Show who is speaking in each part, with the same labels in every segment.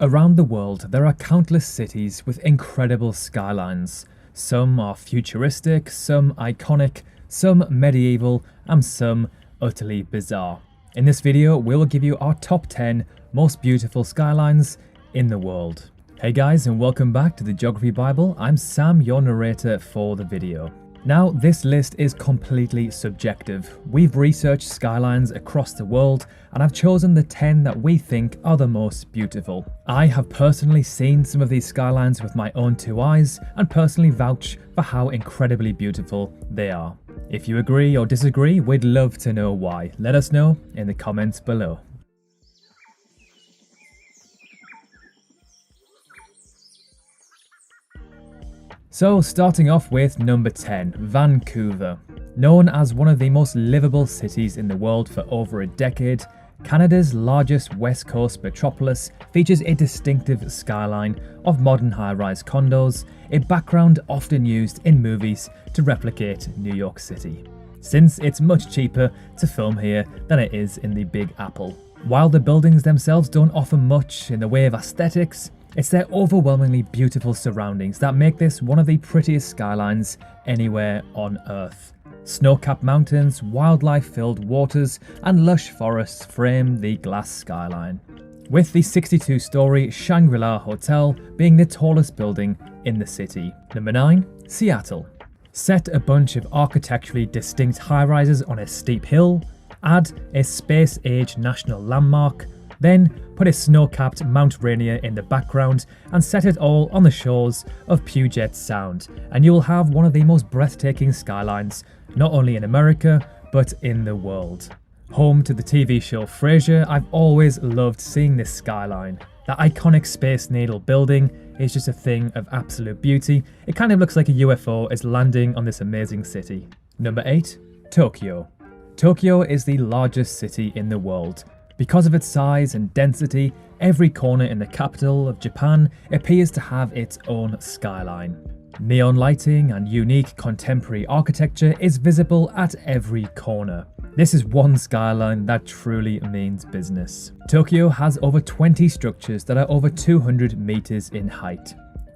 Speaker 1: Around the world, there are countless cities with incredible skylines. Some are futuristic, some iconic, some medieval, and some utterly bizarre. In this video, we will give you our top 10 most beautiful skylines in the world. Hey guys, and welcome back to the Geography Bible. I'm Sam, your narrator for the video. Now, this list is completely subjective. We've researched skylines across the world, and I've chosen the 10 that we think are the most beautiful. I have personally seen some of these skylines with my own two eyes, and personally vouch for how incredibly beautiful they are. If you agree or disagree, we'd love to know why. Let us know in the comments below. So starting off with number 10, Vancouver. Known as one of the most livable cities in the world for over a decade, Canada's largest west coast metropolis features a distinctive skyline of modern high-rise condos, a background often used in movies to replicate New York City, since it's much cheaper to film here than it is in the Big Apple. While the buildings themselves don't offer much in the way of aesthetics, it's their overwhelmingly beautiful surroundings that make this one of the prettiest skylines anywhere on Earth. Snow-capped mountains, wildlife-filled waters, and lush forests frame the glass skyline, with the 62-story Shangri-La Hotel being the tallest building in the city. Number 9, Seattle. Set a bunch of architecturally distinct high-rises on a steep hill, add a space-age national landmark, then put a snow-capped Mount Rainier in the background and set it all on the shores of Puget Sound, and you will have one of the most breathtaking skylines, not only in America, but in the world. Home to the TV show Frasier, I've always loved seeing this skyline. That iconic Space Needle building is just a thing of absolute beauty. It kind of looks like a UFO is landing on this amazing city. Number 8, Tokyo. Tokyo is the largest city in the world. Because of its size and density, every corner in the capital of Japan appears to have its own skyline. Neon lighting and unique contemporary architecture is visible at every corner. This is one skyline that truly means business. Tokyo has over 20 structures that are over 200 meters in height.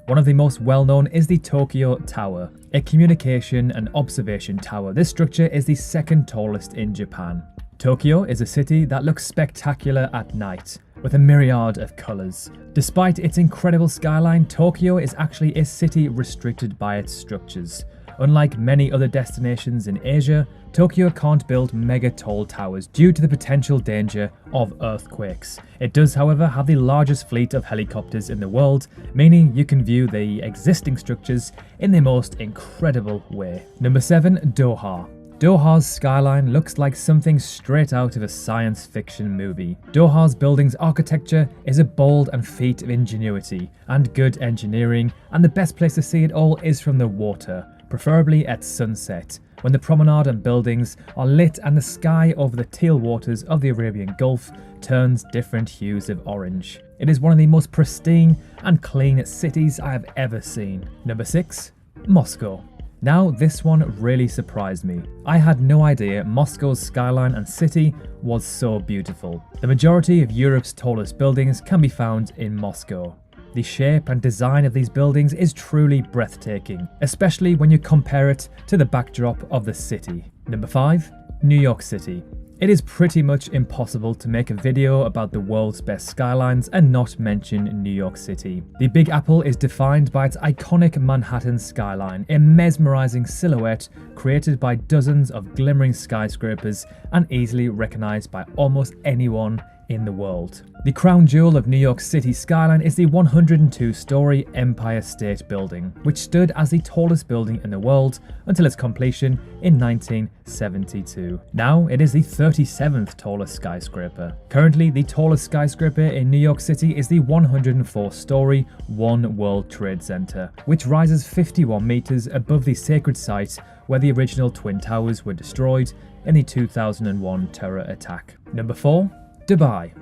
Speaker 1: One of the most well-known is the Tokyo Tower, a communication and observation tower. This structure is the second tallest in Japan. Tokyo is a city that looks spectacular at night, with a myriad of colours. Despite its incredible skyline, Tokyo is actually a city restricted by its structures. Unlike many other destinations in Asia, Tokyo can't build mega tall towers due to the potential danger of earthquakes. It does, however, have the largest fleet of helicopters in the world, meaning you can view the existing structures in the most incredible way. Number 7, Doha. Doha's skyline looks like something straight out of a science fiction movie. Doha's building's architecture is a bold and feat of ingenuity and good engineering, and the best place to see it all is from the water, preferably at sunset, when the promenade and buildings are lit and the sky over the teal waters of the Arabian Gulf turns different hues of orange. It is one of the most pristine and clean cities I have ever seen. Number 6, Moscow. Now, this one really surprised me. I had no idea Moscow's skyline and city was so beautiful. The majority of Europe's tallest buildings can be found in Moscow. The shape and design of these buildings is truly breathtaking, especially when you compare it to the backdrop of the city. Number 5, New York City. It is pretty much impossible to make a video about the world's best skylines and not mention New York City. The Big Apple is defined by its iconic Manhattan skyline, a mesmerizing silhouette created by dozens of glimmering skyscrapers and easily recognized by almost anyone in the world. The crown jewel of New York City's skyline is the 102-story Empire State Building, which stood as the tallest building in the world until its completion in 1972. Now it is the 37th tallest skyscraper. Currently, the tallest skyscraper in New York City is the 104-story One World Trade Center, which rises 51 meters above the sacred site where the original Twin Towers were destroyed in the 2001 terror attack. Number 4, Dubai.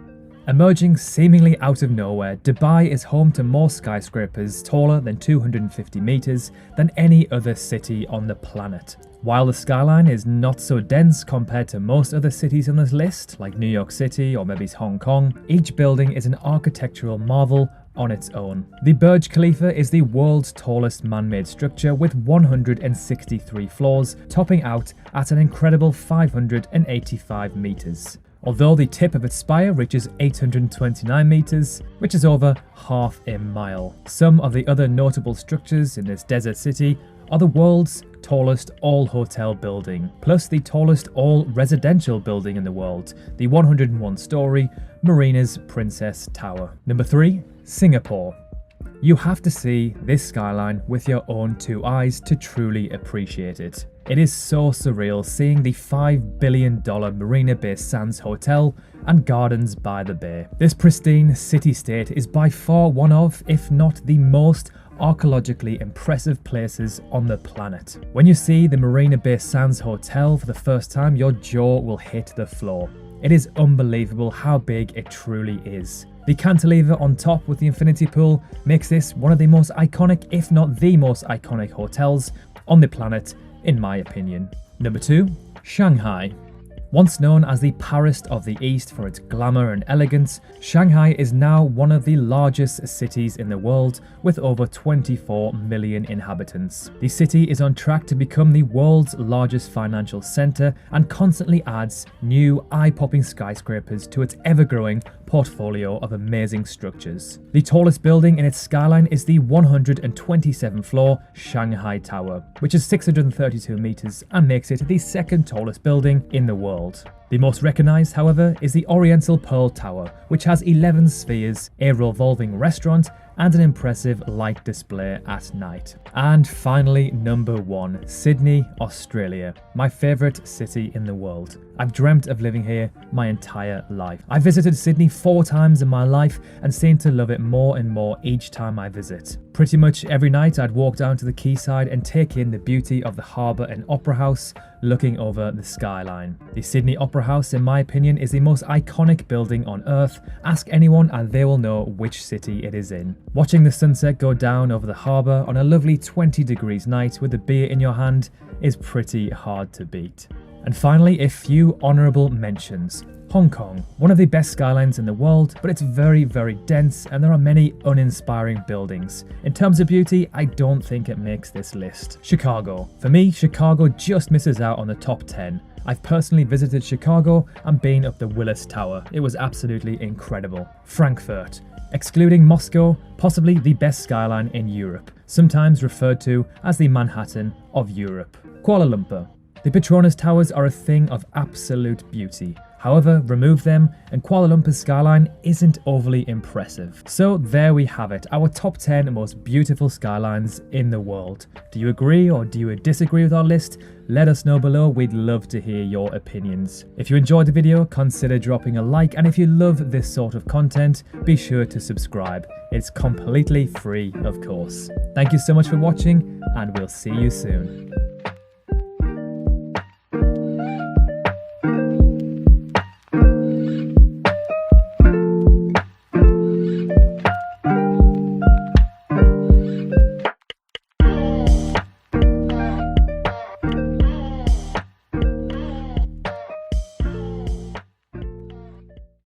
Speaker 1: Emerging seemingly out of nowhere, Dubai is home to more skyscrapers taller than 250 meters than any other city on the planet. While the skyline is not so dense compared to most other cities on this list, like New York City or maybe Hong Kong, each building is an architectural marvel on its own. The Burj Khalifa is the world's tallest man-made structure with 163 floors, topping out at an incredible 585 meters. Although the tip of its spire reaches 829 meters, which is over half a mile. Some of the other notable structures in this desert city are the world's tallest all-hotel building, plus the tallest all-residential building in the world, the 101-story Marina's Princess Tower. Number 3. Singapore. You have to see this skyline with your own two eyes to truly appreciate it. It is so surreal seeing the $5 billion Marina Bay Sands Hotel and gardens by the bay. This pristine city-state is by far one of, if not the most, archaeologically impressive places on the planet. When you see the Marina Bay Sands Hotel for the first time, your jaw will hit the floor. It is unbelievable how big it truly is. The cantilever on top with the infinity pool makes this one of the most iconic, if not the most iconic hotels on the planet, in my opinion. Number 2. Shanghai. Once known as the Paris of the East for its glamour and elegance, Shanghai is now one of the largest cities in the world with over 24 million inhabitants. The city is on track to become the world's largest financial center and constantly adds new eye-popping skyscrapers to its ever-growing portfolio of amazing structures. The tallest building in its skyline is the 127-floor Shanghai Tower, which is 632 meters and makes it the second tallest building in the world. The most recognized, however, is the Oriental Pearl Tower, which has 11 spheres, a revolving restaurant, and an impressive light display at night. And finally, number 1, Sydney, Australia, my favorite city in the world. I've dreamt of living here my entire life. I visited Sydney 4 times in my life and seem to love it more and more each time I visit. Pretty much every night I'd walk down to the quayside and take in the beauty of the harbour and opera house, looking over the skyline. The Sydney Opera House, in my opinion, is the most iconic building on earth. Ask anyone and they will know which city it is in. Watching the sunset go down over the harbour on a lovely 20 degrees night with a beer in your hand is pretty hard to beat. And finally, a few honourable mentions. Hong Kong, one of the best skylines in the world, but it's very, very dense and there are many uninspiring buildings. In terms of beauty, I don't think it makes this list. Chicago. For me, Chicago just misses out on the top 10. I've personally visited Chicago and been up the Willis Tower. It was absolutely incredible. Frankfurt. Excluding Moscow, possibly the best skyline in Europe, sometimes referred to as the Manhattan of Europe. Kuala Lumpur. The Petronas Towers are a thing of absolute beauty. However, remove them and Kuala Lumpur's skyline isn't overly impressive. So there we have it, our top 10 most beautiful skylines in the world. Do you agree or do you disagree with our list? Let us know below, we'd love to hear your opinions. If you enjoyed the video, consider dropping a like, and if you love this sort of content, be sure to subscribe. It's completely free, of course. Thank you so much for watching, and we'll see you soon.